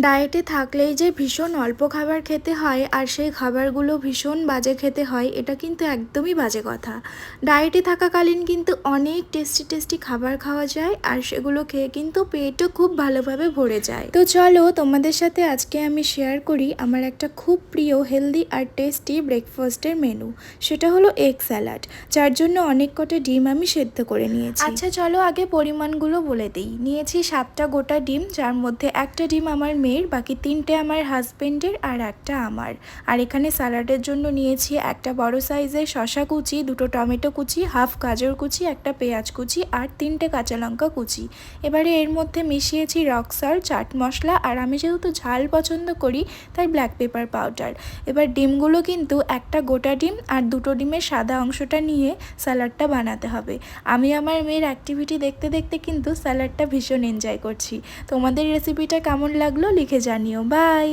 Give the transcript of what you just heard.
ডায়েটে থাকলেই যে ভীষণ অল্প খাবার খেতে হয় আর সেই খাবারগুলো ভীষণ বাজে খেতে হয়, এটা কিন্তু একদমই বাজে কথা। ডায়েটে থাকাকালীন কিন্তু অনেক টেস্টি টেস্টি খাবার খাওয়া যায় আর সেগুলো খেয়ে কিন্তু পেটও খুব ভালোভাবে ভরে যায়। তো চলো তোমাদের সাথে আজকে আমি শেয়ার করি আমার একটা খুব প্রিয় হেলদি আর টেস্টি ব্রেকফাস্টের মেনু। সেটা হলো এগ স্যালাড, যার জন্য অনেক কটা ডিম আমি সেদ্ধ করে নিয়েছি। আচ্ছা চলো আগে পরিমাণগুলো বলে দিই। নিয়েছি 7টা গোটা ডিম, যার মধ্যে একটা ডিম আমার মেয়ের, বাকি 3টে আমার হাজবেন্ডের আর একটা আমার। আর এখানে স্যালাডের জন্য নিয়েছি একটা বড় সাইজের শসা কুচি, 2টো টমেটো কুচি, হাফ গাজর কুচি, একটা পেঁয়াজ কুচি আর 3টে কাঁচা লঙ্কা কুচি। এবারে এর মধ্যে মিশিয়েছি রক সল্ট, চাট মশলা আর আমি যেহেতু ঝাল পছন্দ করি তাই ব্ল্যাক পেপার পাউডার। এবার ডিমগুলো কিন্তু একটা গোটা ডিম আর 2টো ডিমের সাদা অংশটা নিয়ে স্যালাডটা বানাতে হবে। আমি আমার মেয়ের অ্যাক্টিভিটি দেখতে দেখতে কিন্তু স্যালাডটা ভীষণ এনজয় করছি। তোমাদের রেসিপিটা কেমন লাগলো লিখে জানিও। বাই।